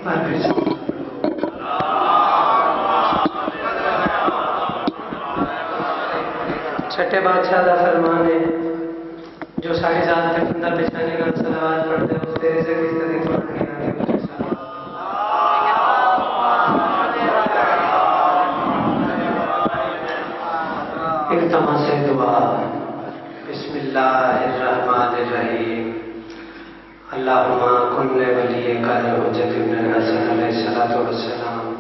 اور پھر چھٹے بادشاہ دا فرمان ہے جو ساری ذات تے بندہ بچانے نال صلوات پڑھدے اس تیرے سے کس طرح پڑھنے نال التماس دعا بسم اللہ الرحمن الرحیم اللہم کن ولیک الحجۃ ابن الحسن علیہ الصلوۃ والسلام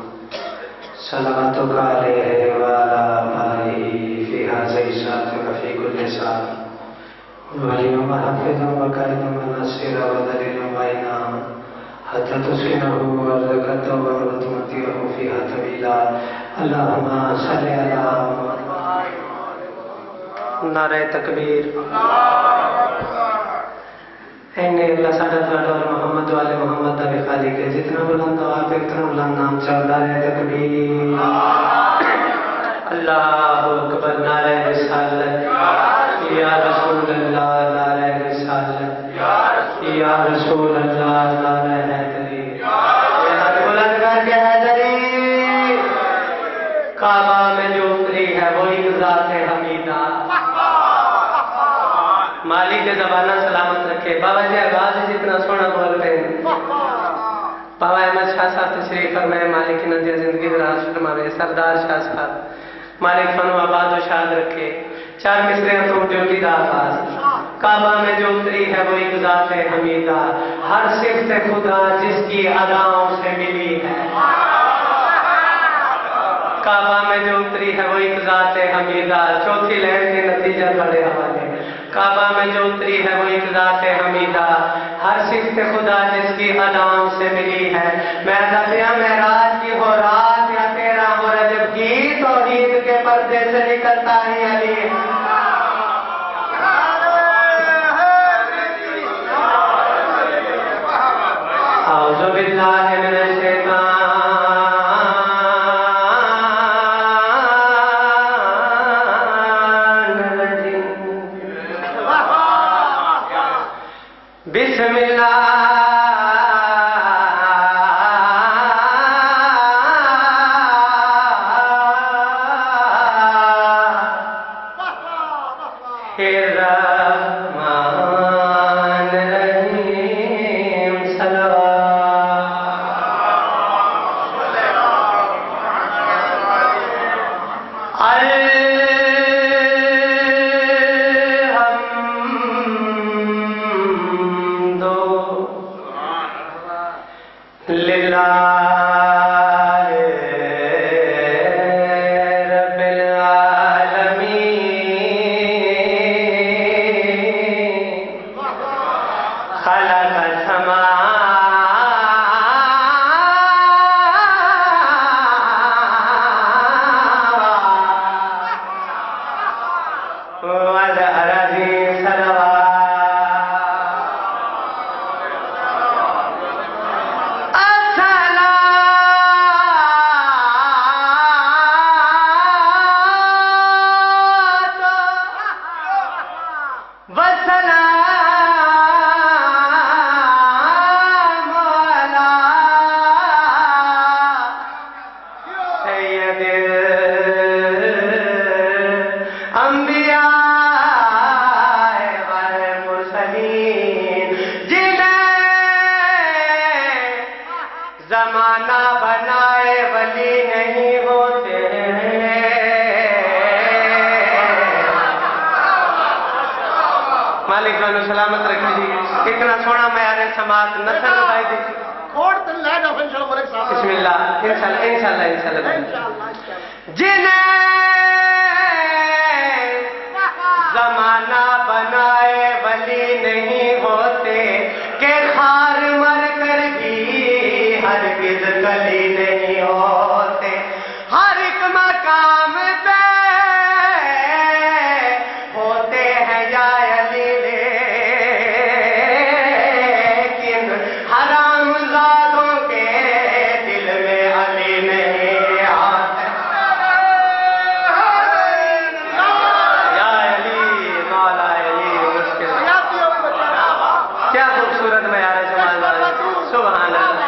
صلواتک علیہ وعلی آلہ فی هذه الساعة وفی کل ساعة ولیا وحافظا وقائدا وناصرا ودلیلا وعینا حتی تسکنہ وارزقہ وتمتعہ فیہا طویلا اللہم صلی علی محمد نعرہ تکبیر اینے اللہ ساڑھا تھاڑا اور محمد والے محمد دا بھی خالق ہے جتنا بلند ہوا پہ اتنا بلند نام چاہو نعرہ تکبیر اللہ اکبر نعرہ رسالت یا رسول اللہ نعرہ رسالت یا رسول اللہ نعرہ حیدری یہ بلند کر کے حیدری کعبہ میں جو اتری ہے وہی ذات حمیدہ مالک کے زبانہ سلامت رکھے بابا جی آغاز جتنا سونا بول رہے ہیں بابا احمد شاہ صاحب تشریف فرمائے مالک کی نظر زندگی دراز فرمائے سردار شاہ صاحب مالک فن و آباد و شاد رکھے چار مصرے تو ڈیوٹی دا آغاز کعبہ میں جو اتری ہے وہ ایک ذات حمیدہ ہر صفت خدا جس کی اداؤں سے ملی ہے کعبہ میں جو اتری ہے وہ ایک ذات حمیدہ چوتھی لہر کے نتیجہ بڑے حوالے کعبہ میں جو اتری ہے وہ ایک ذات حمیدہ ہر صفت خدا جس کی اداؤں سے ملی ہے میں دفعہ معراج کی ہو رات یا تیرا ہو رجب کی توحید کے پردے سے نکلتا ہی علی اعوذ باللہ من الشیطان بسم اللہ الرحمن الرحیم زمانہ بنائے ولی نہیں ہوتے مالک بانو سلامت رکھیں جی اتنا سونا معیار سماعت نسل بھائی دی بسم اللہ انشاءاللہ جنہیں زمانہ بنائے ولی نہیں ہوتے کہ خار مر کر بھی ہرگز کلی نہیں ہوتے ہر ایک مقام پہ ہوتے ہیں یا علی لیکن حرام زادوں کے دل میں علی نہیں آتے یا علی مولا علی مشکل کیا خوبصورت معیار سبحان اللہ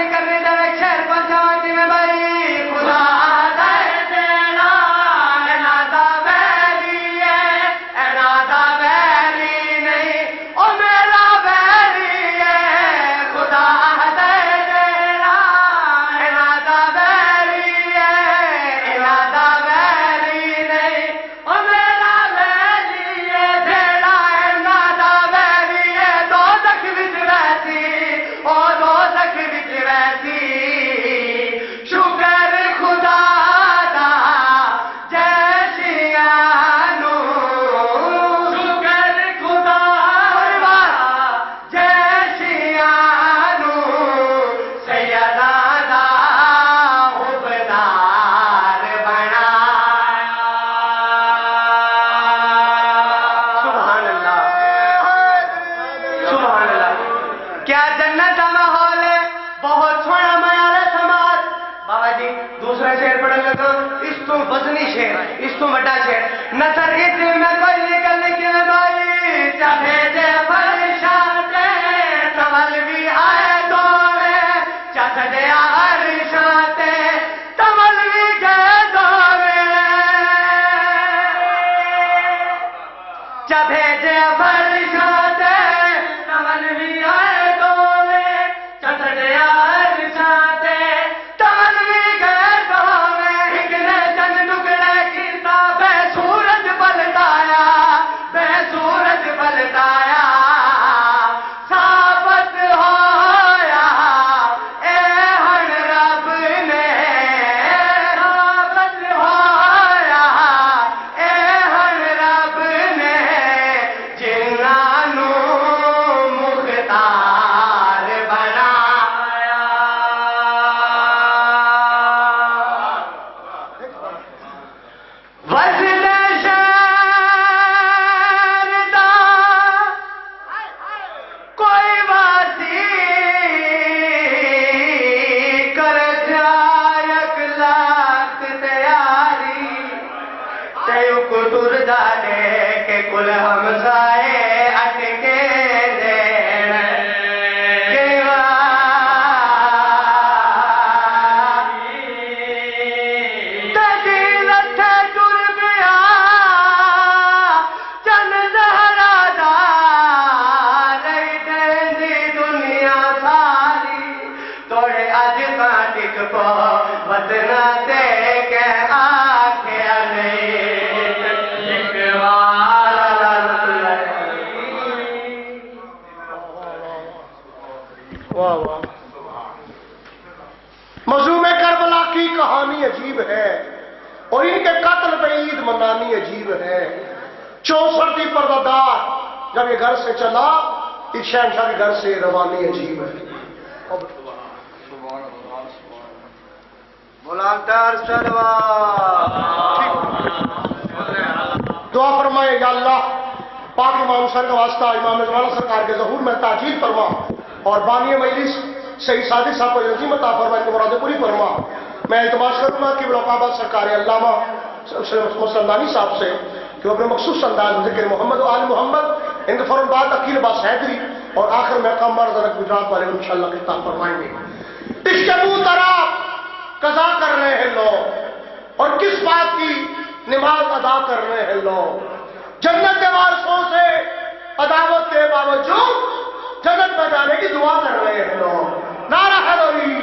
نہیں کرنے دے ایک شہر پہنچاواں میں بھائی خدا کیا جنت کا ماحول ہے بہت سونا میارا سماج بابا جی دوسرا شعر پڑھنے لگا اس تو وزنی شعر اس تو بڑا شعر نظر اس میں کوئی نکلنے کے بھائی چاہے جے فرشاتے سوال بھی آئے دورے چاہے جے فرشاتے سوال بھی گئے دورے چاہے جے فرشاتے سوال بھی آئے کل ہمسائے اٹکے دین تجیل تھے جر گیا چند زہرا دا رہی دینی دنیا ساری توڑے اج کانٹک کو بدنا دے کے آکھیا نہیں مظلوم کربلا کی کہانی عجیب ہے اور ان کے قتل پہ عید منانی عجیب ہے 64 پردہ دار جب یہ گھر سے چلا اس شہنشاہ کے گھر سے روانی عجیب ہے دعا فرمائے یا اللہ پاک امام سر کا واسطہ امام زمانہ سرکار کے ظہور میں تاجیل فرما اور بانی مجلس صحیح صادق صاحب کو عظیم عطا فرما ان کی مرادیں پوری فرما میں التماس کروں گا کہ بلوقابہ سرکار علامہ مسلمانی صاحب سے کہ وہ اپنے مخصوص انداز میں ذکر محمد و آل محمد ان کے فوراً بعد عقیل عباس حیدری اور آخر میں قام مرزنک گجرات والے انشاءاللہ خطاب فرمائیں گے اس کے منہ طرف قضا کر رہے ہیں لوگ اور کس بات کی نماز ادا کر رہے ہیں لوگ جنت کے وارثوں سے عداوت کے باوجود جنت میں جانے کی دعا کر رہے ہیں لوگ نعرہ حیدری